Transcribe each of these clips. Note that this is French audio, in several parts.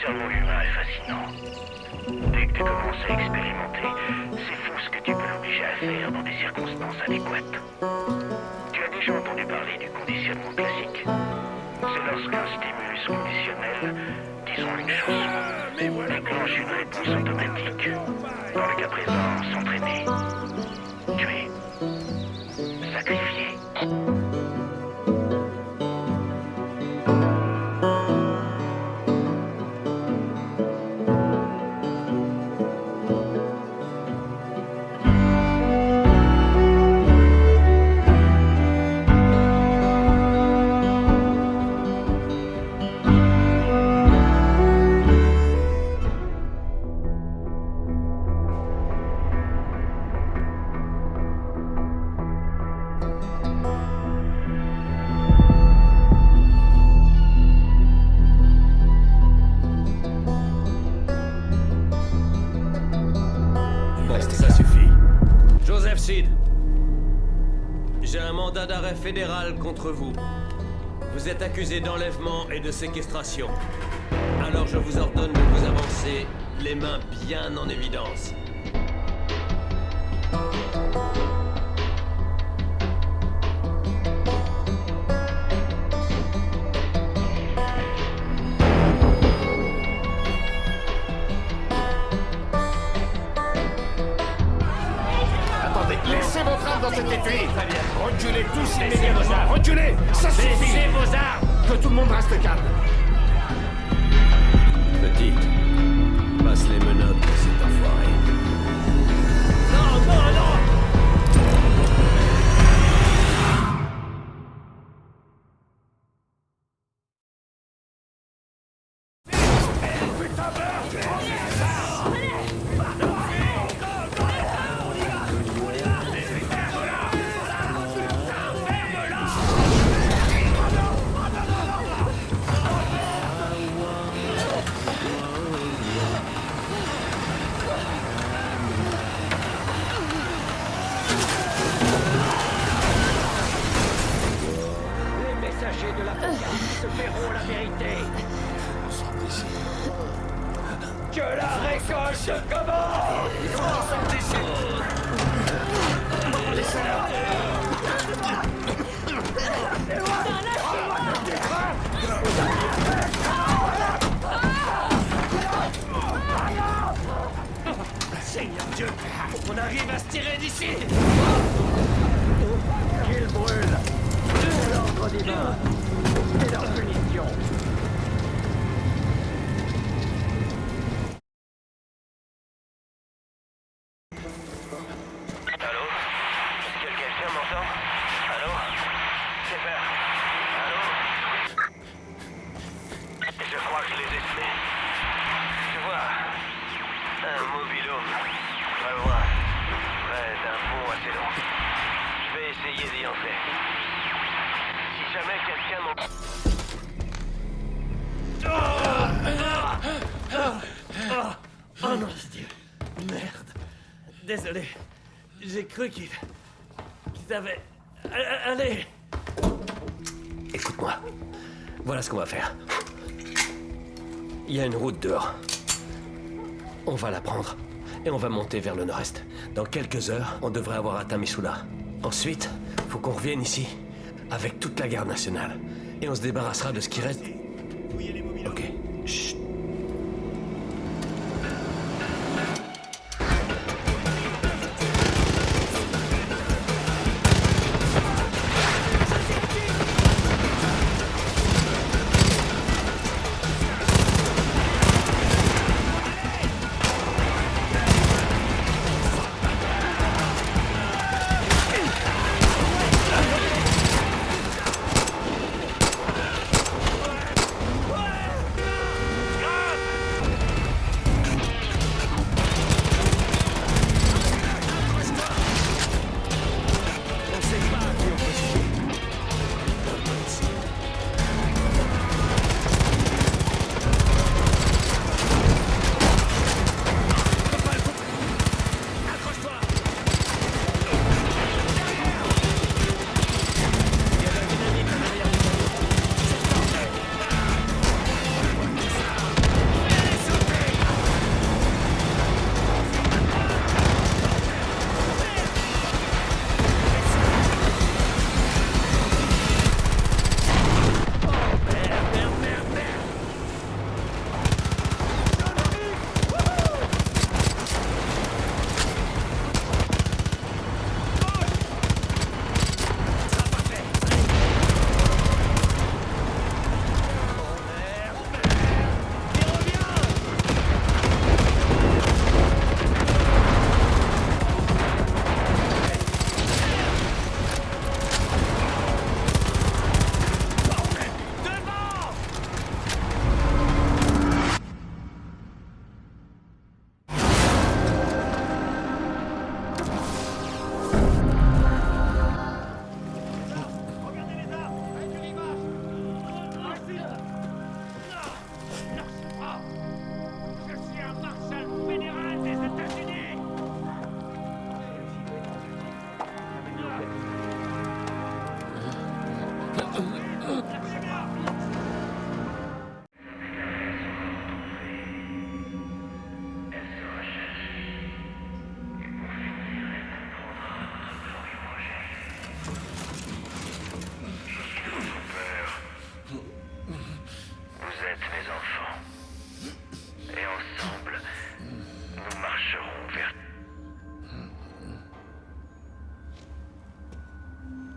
cerveau humain est fascinant. Dès que tu commences à expérimenter, c'est fou ce que tu peux l'obliger à faire dans des circonstances adéquates. Tu as déjà entendu parler du conditionnement classique. C'est lorsqu'un stimulus conditionnel, disons une chanson, déclenche une réponse automatique. Dans le cas présent, s'entraîner, tuer, sacrifier. J'ai un mandat d'arrêt fédéral contre vous. Vous êtes accusé d'enlèvement et de séquestration. Alors je vous ordonne de vous avancer, les mains bien en évidence. Laissez votre arme dans cet étui. Reculez tous immédiatement. Reculez. Ça suffit. Laissez vos armes. Que tout le monde reste calme. Petit, passe les menottes de cet enfoiré. Non, non, non. De l'Apocalypse verront la vérité. Que la récolte commence. Sortez d'ici. Seigneur Dieu, faut qu'on arrive à se tirer d'ici. Qu'il brûle. C'est l'ordre divin. C'est leur punition. Allô? Est-ce que quelqu'un m'entend? Allô? C'est vert. Allô? Je crois que je les ai tués. Tu vois, un mobilhome, très loin, près d'un pont assez long. Je vais essayer d'y entrer. Si jamais quelqu'un m'en... Oh non, Dieu. Merde. Désolé. J'ai cru qu'il avait... Allez. Écoute-moi. Voilà ce qu'on va faire. Il y a une route dehors. On va la prendre et on va monter vers le nord-est. Dans quelques heures, on devrait avoir atteint Missoula. Ensuite, faut qu'on revienne ici avec toute la garde nationale. Et on se débarrassera de ce qui reste. Ok. Chut.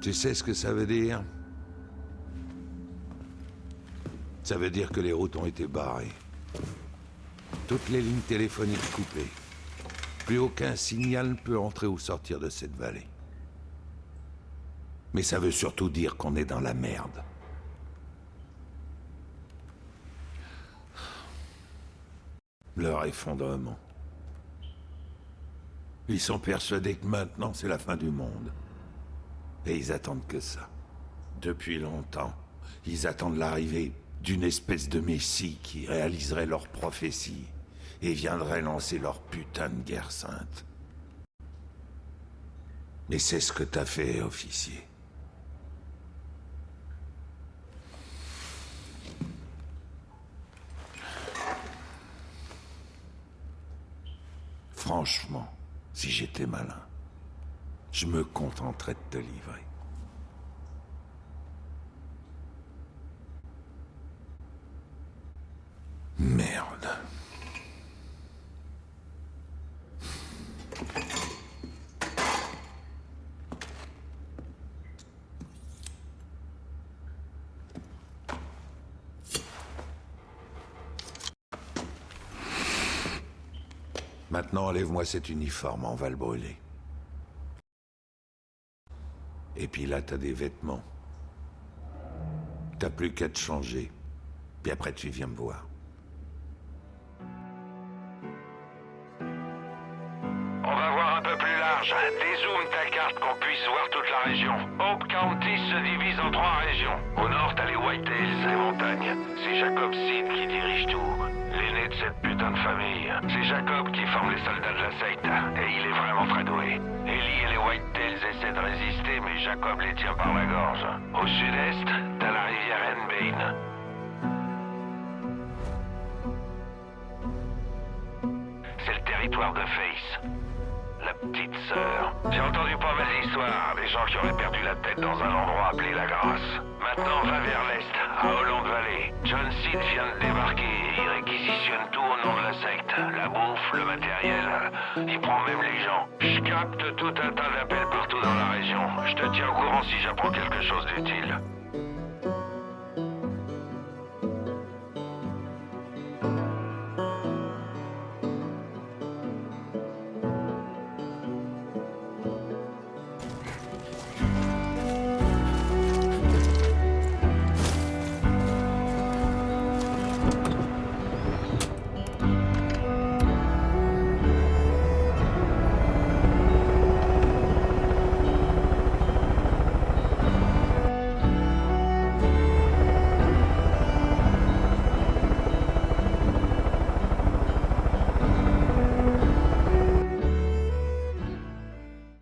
Tu sais ce que ça veut dire? Ça veut dire que les routes ont été barrées. Toutes les lignes téléphoniques coupées. Plus aucun signal ne peut entrer ou sortir de cette vallée. Mais ça veut surtout dire qu'on est dans la merde. Leur effondrement. Ils sont persuadés que maintenant c'est la fin du monde. Et ils attendent que ça. Depuis longtemps, ils attendent l'arrivée d'une espèce de messie qui réaliserait leur prophétie et viendrait lancer leur putain de guerre sainte. Et c'est ce que t'as fait, officier. Franchement, si j'étais malin, je me contenterais de te livrer. Merde. Maintenant, enlève-moi cet uniforme, on va le brûler. Et puis là, t'as des vêtements. T'as plus qu'à te changer. Puis après, tu viens me voir. On va voir un peu plus large. Dézoome ta carte qu'on puisse voir toute la région. Hope County se divise en 3 régions. Au nord, t'as les Whitetails, les montagnes. C'est Jacob Seed qui dirige tout. L'aîné de cette putain de famille. C'est Jacob qui forme les soldats de la secte. Et il est vraiment très doué. Ellie et les Whitetails essaient de résister, mais Jacob les tient par la gorge. Au sud-est, t'as la rivière Henbane. C'est le territoire de Face. La petite sœur. J'ai entendu pas mal d'histoires, des gens qui auraient perdu la tête dans un endroit appelé La Grasse. Maintenant, va vers l'est, à Holland Valley. John Seed vient de débarquer et il réquisitionne tout au nom de la secte. La bouffe, le matériel, il prend même les gens. Je capte tout un tas d'appels partout dans la région. Je te tiens au courant si j'apprends quelque chose d'utile.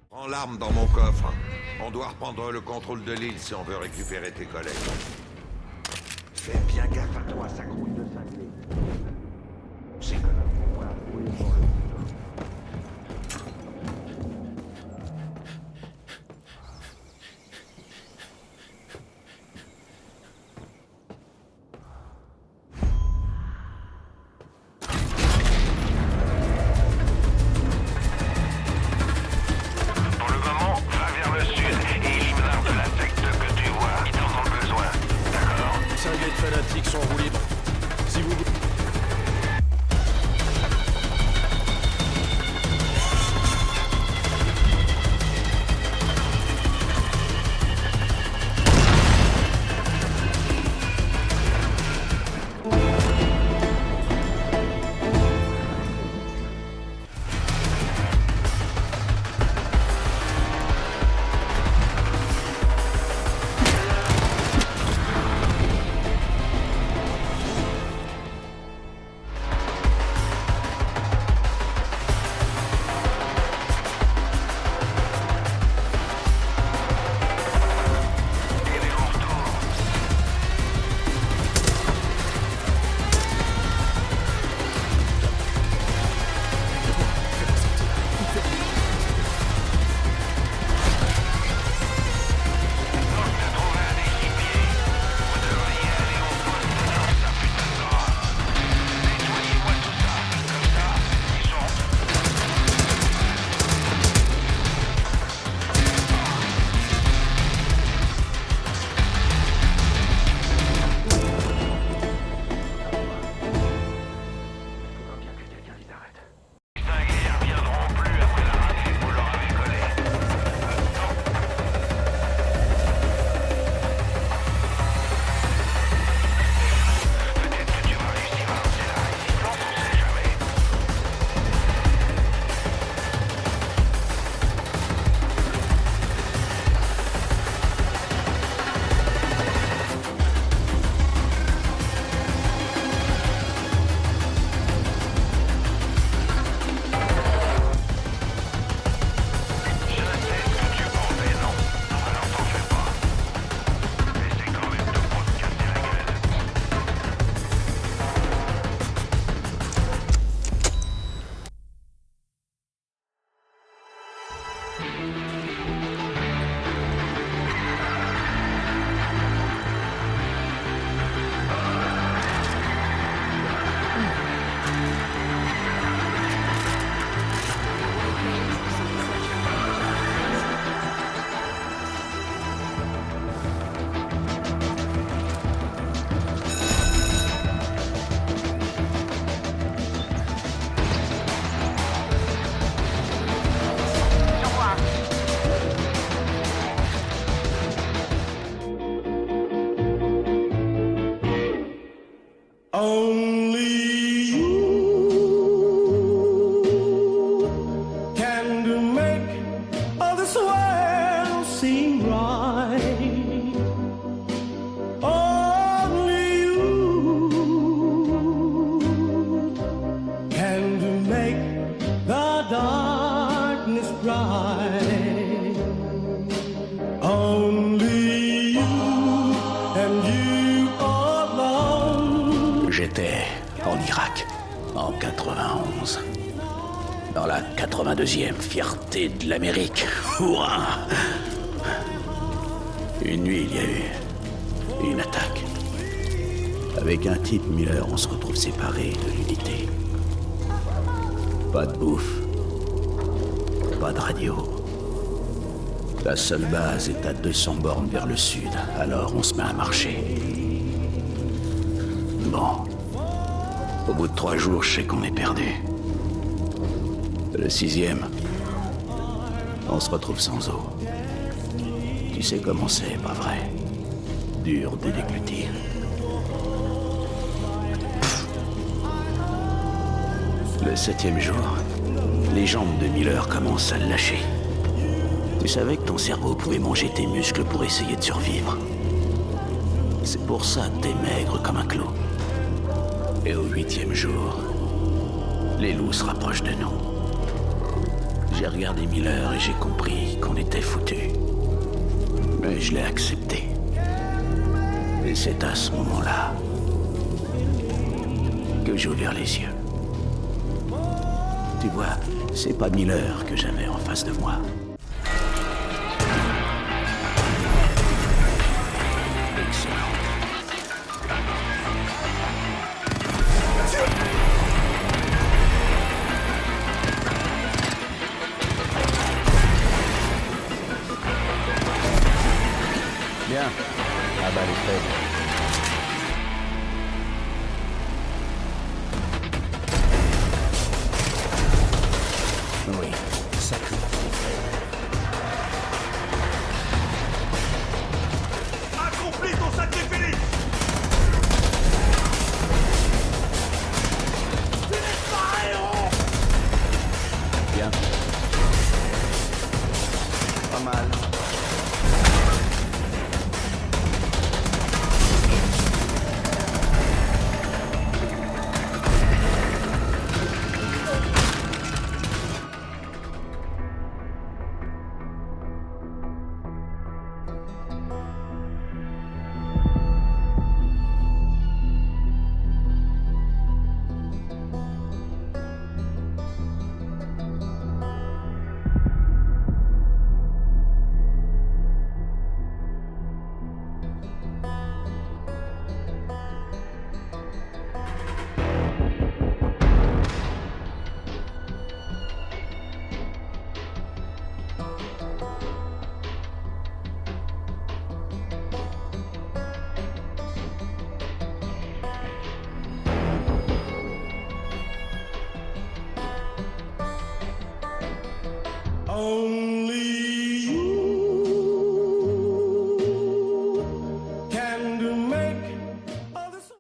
Prends l'arme dans mon coffre. On doit reprendre le contrôle de l'île si on veut récupérer tes collègues. Fais bien gaffe à toi, ça grouille de cinglés. C'est que là, on va rouler sur le couteau. Pour le moment, va vers le sud et élimine un de la secte que tu vois. Ils t'en ont besoin. D'accord? Cinglés de fanatiques sont roulés. Si vous... J'étais en Irak, en 91. Dans la 82e fierté de l'Amérique. Hurrah! Une nuit, il y a eu une attaque. Avec un type Miller, on se retrouve séparés de l'unité. Pas de bouffe. Pas de radio. La seule base est à 200 bornes vers le sud, alors on se met à marcher. Bon. Au bout de 3 jours, je sais qu'on est perdu. Le 6e, on se retrouve sans eau. Tu sais comment c'est, pas vrai? Dur de déglutir. Le 7e jour, les jambes de Miller commencent à le lâcher. Tu savais que ton cerveau pouvait manger tes muscles pour essayer de survivre. C'est pour ça que t'es maigre comme un clou. Et au 8e jour, les loups se rapprochent de nous. J'ai regardé Miller et j'ai compris qu'on était foutus. Mais je l'ai accepté. Et c'est à ce moment-là que j'ai ouvert les yeux. Tu vois, c'est pas Miller que j'avais en face de moi. Excellent. Bien. Ah bah les faibles. Oui, ça crie. Accomplis ton sacrifice! Tu n'es pas un héros! Bien. Pas mal. Only you can do make all this.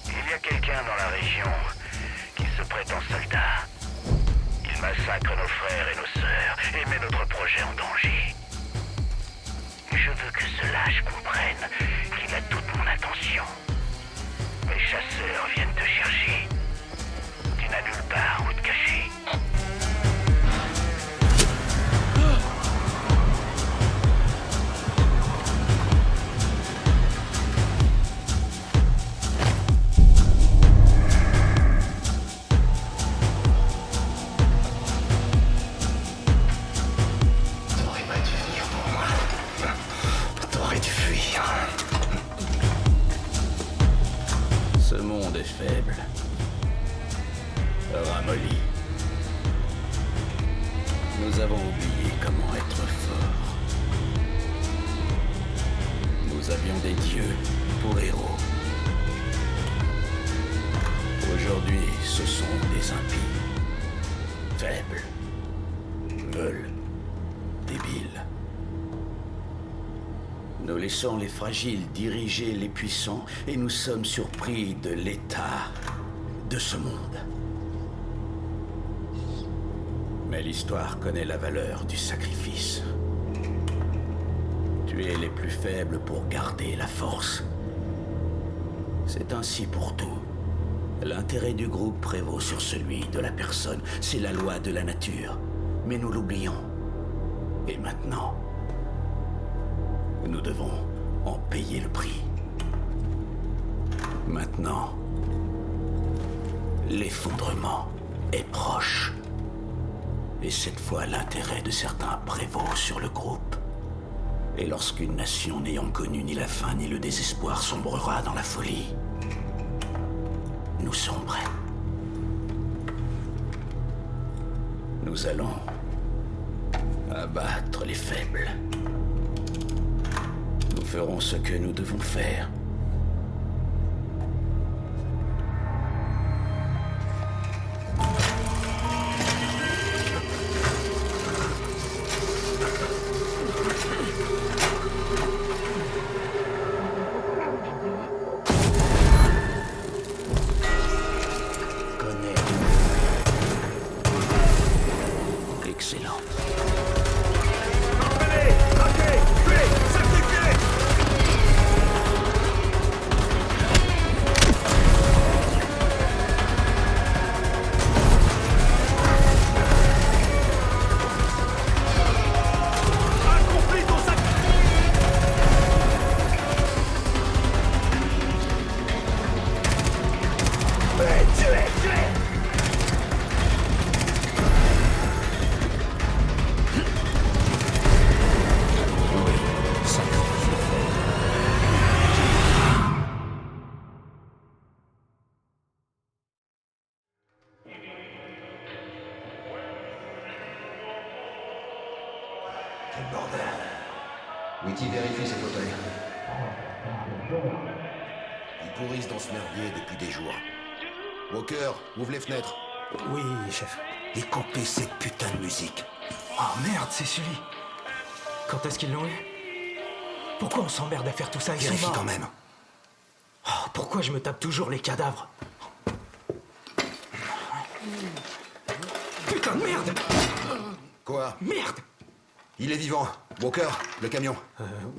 Il y a quelqu'un dans la région qui se prétend soldat. Il massacre nos frères et nos sœurs et met notre projet en danger. Je veux que ce lâche comprenne qu'il a toute mon attention. Mes chasseurs viennent te chercher. Tu n'as nulle part où te cacher. T'aurais pas dû venir pour moi. T'aurais dû fuir. Ce monde est faible. Ramolli. Nous avons oublié comment être fort. Nous avions des dieux pour héros. Aujourd'hui, ce sont des impies. Faibles. Veules. Débiles. Nous laissons les fragiles diriger les puissants et nous sommes surpris de l'état de ce monde. Mais l'histoire connaît la valeur du sacrifice. Tuer les plus faibles pour garder la force. C'est ainsi pour tout. L'intérêt du groupe prévaut sur celui de la personne. C'est la loi de la nature. Mais nous l'oublions. Et maintenant, nous devons en payer le prix. Maintenant, l'effondrement est proche. Et cette fois, l'intérêt de certains prévaut sur le groupe. Et lorsqu'une nation n'ayant connu ni la faim ni le désespoir sombrera dans la folie, nous sommes prêts. Nous allons abattre les faibles. Nous ferons ce que nous devons faire. Excellent. Quel bordel. Witty, vérifie ces fauteuils. Ils pourrissent dans ce merdier depuis des jours. Walker, ouvre les fenêtres. Oui, chef. Et coupez cette putain de musique. Oh merde, c'est Sully. Quand est-ce qu'ils l'ont eu? Pourquoi on s'emmerde à faire tout ça? Ils sont Vérifie morts. quand même. Oh, pourquoi je me tape toujours les cadavres? Putain de merde! Quoi? Merde! Il est vivant. Walker, le camion.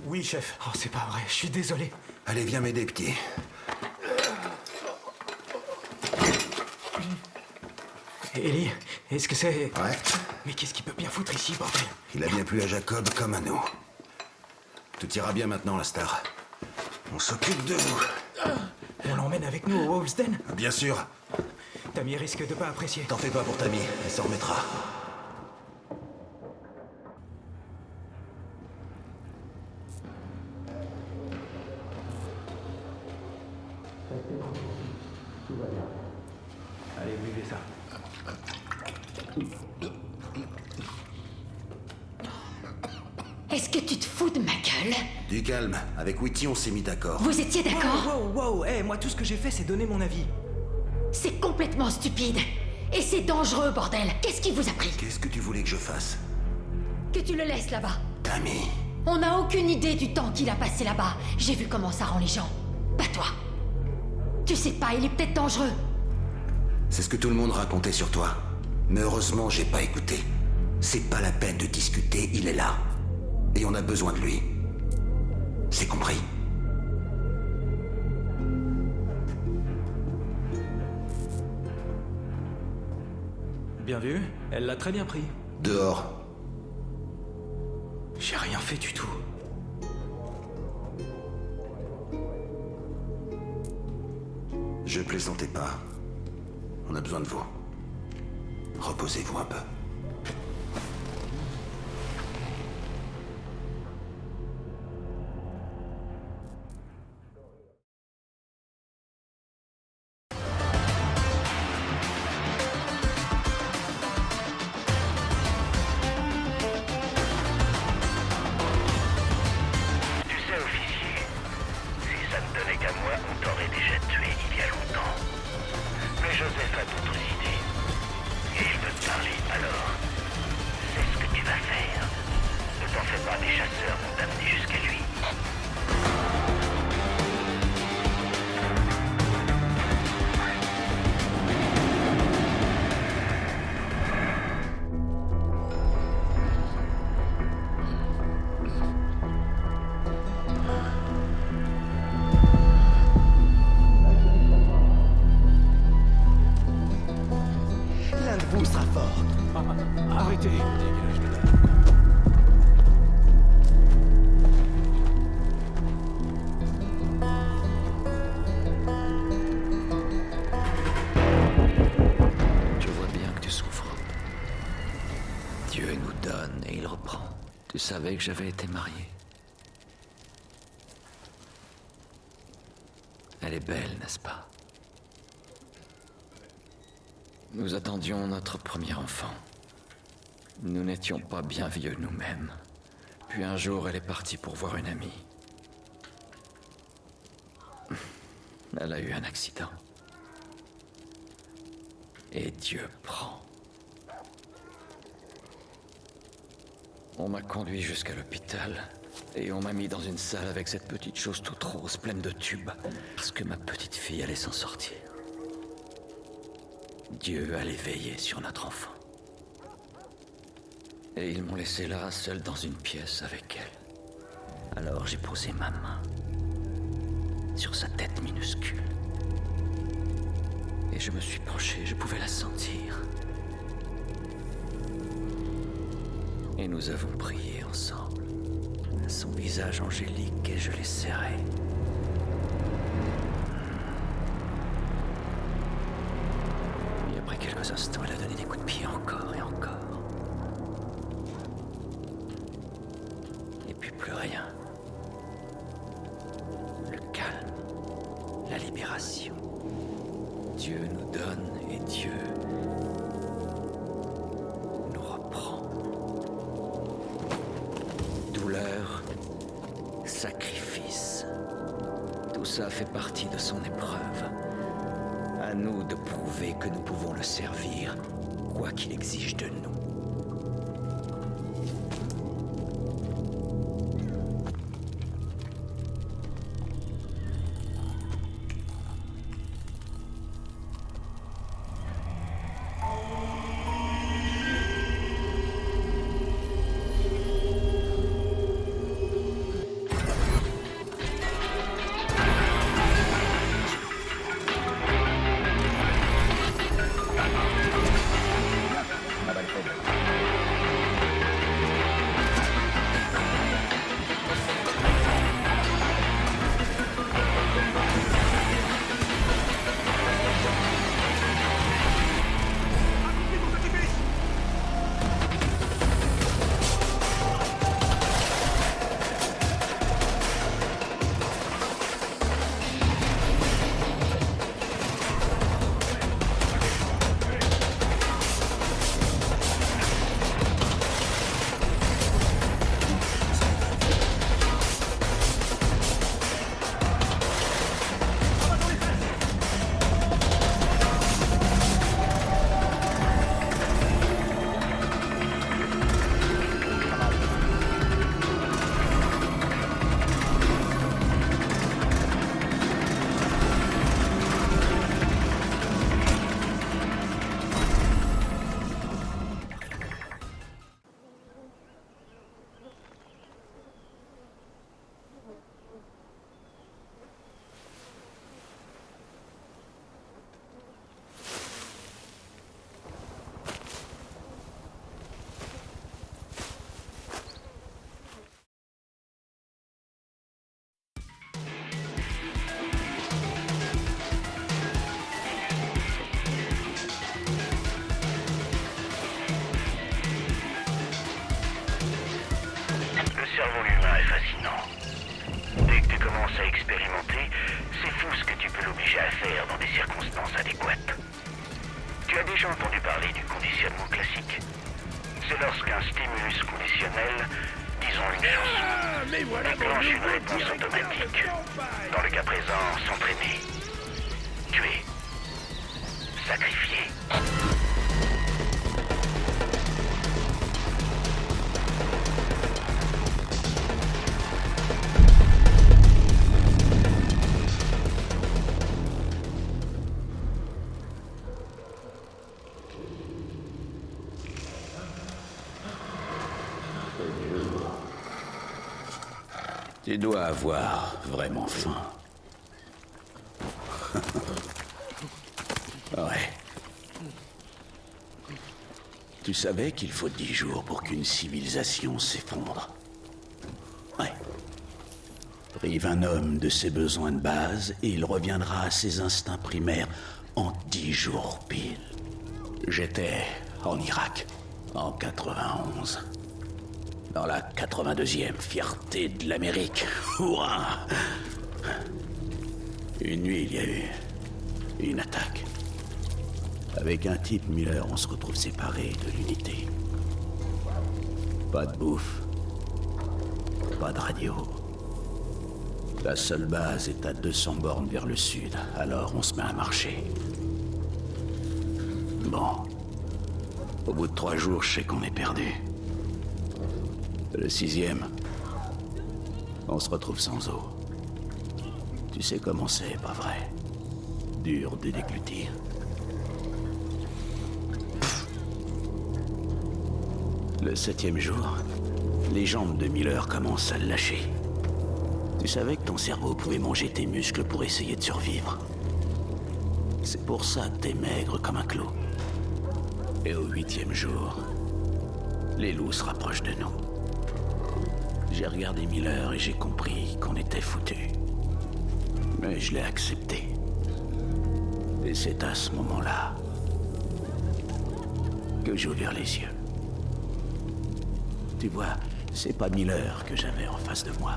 Oui, chef. Oh, c'est pas vrai, je suis désolé. Allez, viens m'aider, petit. Ellie, est-ce que c'est... Ouais. Mais qu'est-ce qu'il peut bien foutre ici, bordel? Il a bien plu à Jacob comme à nous. Tout ira bien maintenant, la star. On s'occupe de vous. On l'emmène avec nous au Wolf's Den? Bien sûr. Tammy risque de pas apprécier. T'en fais pas pour Tammy, elle s'en remettra. Allez, buvez ça. Est-ce que tu te fous de ma gueule? Du calme. Avec Witty, on s'est mis d'accord. Vous étiez d'accord? Wow, hey, moi tout ce que j'ai fait, c'est donner mon avis. C'est complètement stupide. Et c'est dangereux, bordel. Qu'est-ce qui vous a pris? Qu'est-ce que tu voulais que je fasse? Que tu le laisses là-bas. Tammy. On n'a aucune idée du temps qu'il a passé là-bas. J'ai vu comment ça rend les gens. Pas toi. Tu sais pas, il est peut-être dangereux. C'est ce que tout le monde racontait sur toi. Mais heureusement, j'ai pas écouté. C'est pas la peine de discuter, il est là. Et on a besoin de lui. C'est compris? Bien vu, elle l'a très bien pris. Dehors. J'ai rien fait du tout. Je plaisantais pas. On a besoin de vous. Reposez-vous un peu. Tu sais, officier, si ça ne tenait qu'à moi, on t'aurait déjà tué il y a longtemps. Mais Joseph a d'autres idées. Et il veut te parler, alors Arrêtez. Dégage de là. Je vois bien que tu souffres. Dieu nous donne et il reprend. Tu savais que j'avais été marié. Elle est belle, n'est-ce pas? Nous attendions notre premier enfant. Nous n'étions pas bien vieux nous-mêmes. Puis un jour, elle est partie pour voir une amie. Elle a eu un accident. Et Dieu prend. On m'a conduit jusqu'à l'hôpital. Et on m'a mis dans une salle avec cette petite chose toute rose, pleine de tubes. Parce que ma petite fille allait s'en sortir. Dieu allait veiller sur notre enfant. Et ils m'ont laissé là, seul dans une pièce avec elle. Alors j'ai posé ma main sur sa tête minuscule. Et je me suis penché, je pouvais la sentir. Et nous avons prié ensemble. Son visage angélique et je l'ai serré. Et après quelques instants, elle a donné des coups de pied encore et encore. Et puis plus rien. Le calme, la libération. Dieu nous donne et Dieu nous reprend. Douleur, sacrifice. Tout ça fait partie de son épreuve. À nous de prouver que nous pouvons le servir, quoi qu'il exige de nous. Déclenche une réponse automatique. Dans le cas présent, s'entraîner. Tuer. Sacrifier. Tu dois avoir vraiment faim. Ouais. Tu savais qu'il faut 10 jours pour qu'une civilisation s'effondre? Ouais. Prive un homme de ses besoins de base et il reviendra à ses instincts primaires en 10 jours pile. J'étais en Irak, en 91. Dans la 82e fierté de l'Amérique. Hurrah! Une nuit, il y a eu une attaque. Avec un type Miller, on se retrouve séparés de l'unité. Pas de bouffe. Pas de radio. La seule base est à 200 bornes vers le sud, alors on se met à marcher. Bon. Au bout de 3 jours, je sais qu'on est perdu. Le 6e, on se retrouve sans eau. Tu sais comment c'est, pas vrai? Dur de déglutir. Le 7e jour, les jambes de Miller commencent à le lâcher. Tu savais que ton cerveau pouvait manger tes muscles pour essayer de survivre. C'est pour ça que t'es maigre comme un clou. Et au 8e jour, les loups se rapprochent de nous. J'ai regardé Miller et j'ai compris qu'on était foutus. Mais je l'ai accepté. Et c'est à ce moment-là que j'ai ouvert les yeux. Tu vois, c'est pas Miller que j'avais en face de moi.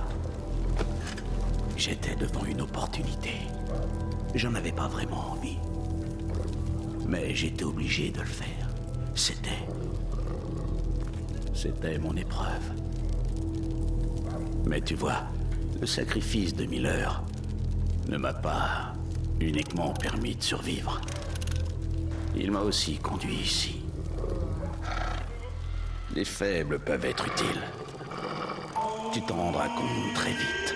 J'étais devant une opportunité. J'en avais pas vraiment envie. Mais j'étais obligé de le faire. C'était mon épreuve. Mais tu vois, le sacrifice de Miller ne m'a pas uniquement permis de survivre. Il m'a aussi conduit ici. Les faibles peuvent être utiles. Tu t'en rendras compte très vite.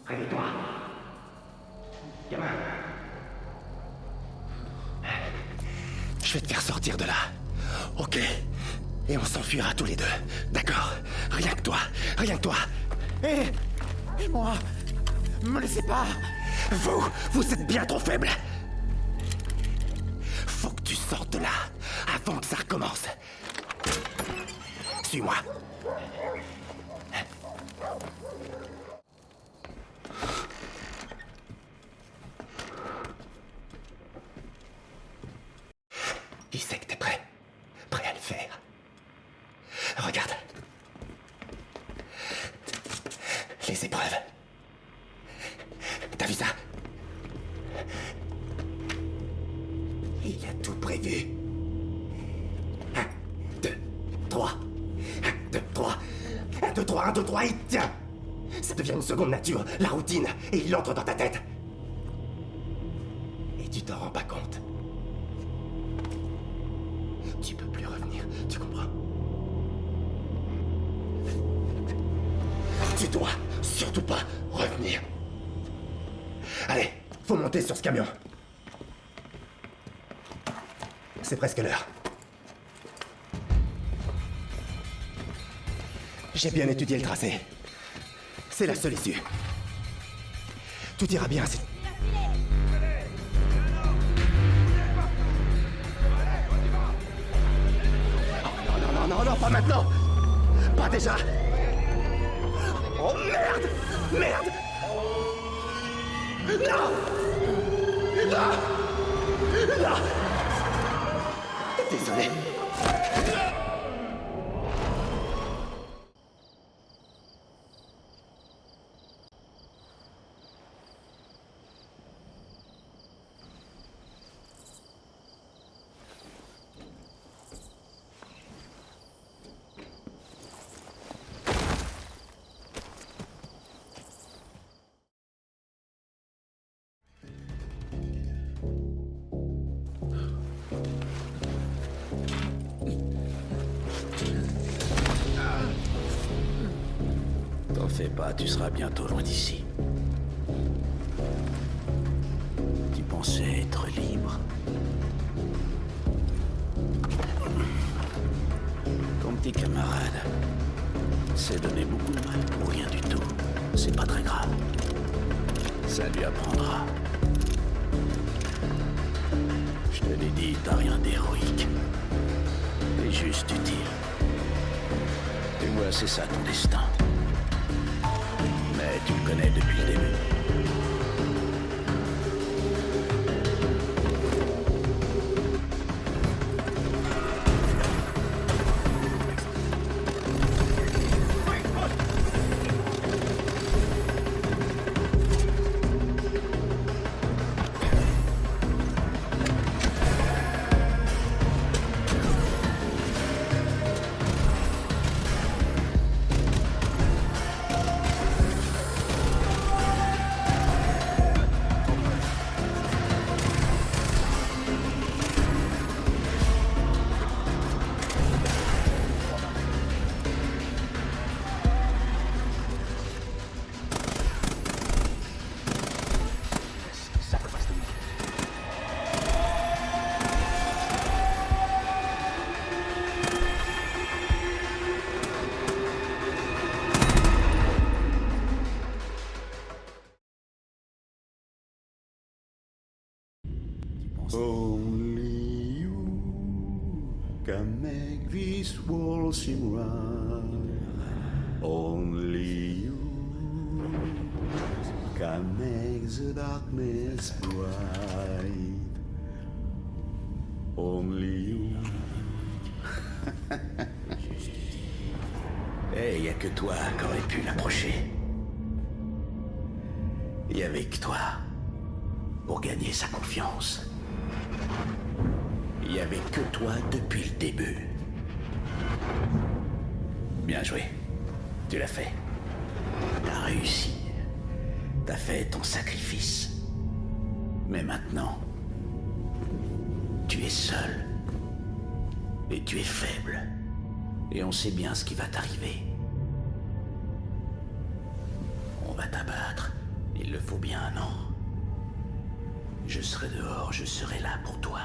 Réveille-toi. Gamin. Je vais te faire sortir de là. Ok. Et on s'enfuira tous les deux. D'accord? Rien que toi. Rien que toi. Et moi. Me laissez pas. Vous êtes bien trop faible. Faut que tu sortes de là avant que ça recommence. Suis-moi. Il sait que t'es prêt. Prêt à le faire. Regarde. Les épreuves. T'as vu ça? Il a tout prévu. 1, 2, 3. 1, 2, 3. 1, 2, 3, 1, 2, 3, et tiens! Ça devient une seconde nature, la routine, et il entre dans ta tête. Et tu t'en rends pas compte. Tu peux plus revenir, tu comprends? Tu dois surtout pas revenir. Allez, faut monter sur ce camion. C'est presque l'heure. J'ai bien étudié le tracé. C'est la seule issue. Tout ira bien si... Oh, non, pas maintenant! Pas déjà! Oh merde! Merde! Non! Non! Non! Désolé. fais pas, tu seras bientôt loin d'ici. Tu pensais être libre. Ton petit camarade s'est donné beaucoup de mal pour rien du tout. C'est pas très grave. Ça lui apprendra. Je te l'ai dit, t'as rien d'héroïque. T'es juste utile. Et moi, c'est ça ton destin. Mais tu me connais depuis le début. Only you can make this world seem right. Only you can make the darkness bright. Only you. Eh, y a que toi qui aurais pu l'approcher. Et avec toi, pour gagner sa confiance. Il n'y avait que toi depuis le début. Bien joué. Tu l'as fait. T'as réussi. T'as fait ton sacrifice. Mais maintenant, tu es seul. Et tu es faible. Et on sait bien ce qui va t'arriver. On va t'abattre. Il le faut bien, non? Je serai dehors, je serai là pour toi.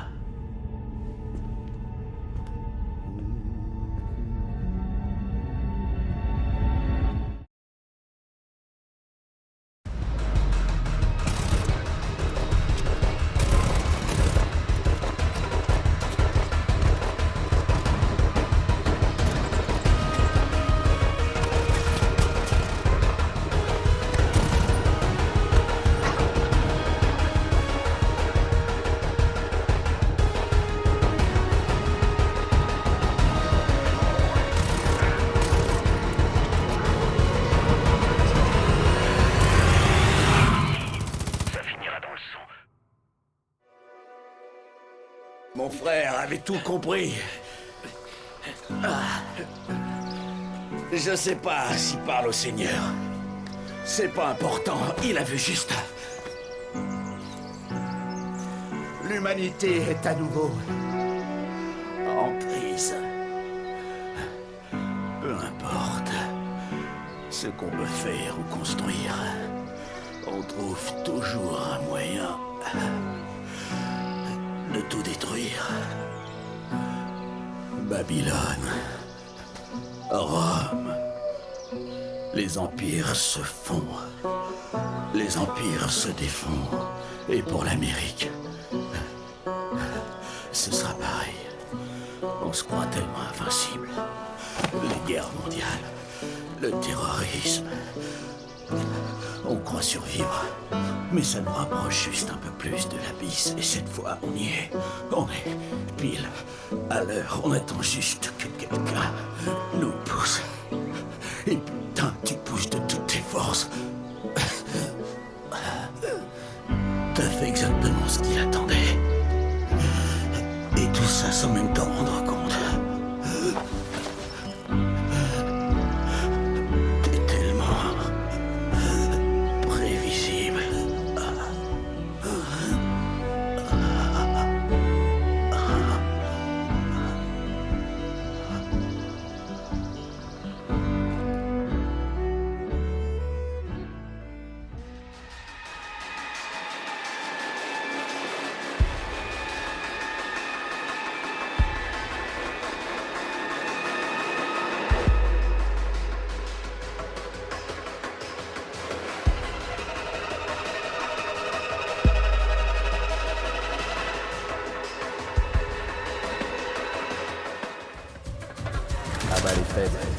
Mon frère avait tout compris. Je sais pas s'il parle au Seigneur. C'est pas important, il a vu juste. L'humanité est à nouveau en crise. Peu importe ce qu'on peut faire ou construire, on trouve toujours un moyen de tout détruire. Babylone, Rome, les empires se font, les empires se défont. Et pour l'Amérique, ce sera pareil. On se croit tellement invincible. Les guerres mondiales, le terrorisme. On croit survivre, mais ça nous rapproche juste un peu plus de l'abysse. Et cette fois, on y est. On est pile à l'heure. On attend juste que quelqu'un nous pousse. Et putain, tu pousses de toutes tes forces. T'as fait exactement ce qu'il attendait. Et tout ça sans même t'en rendre compte. bah les faibles.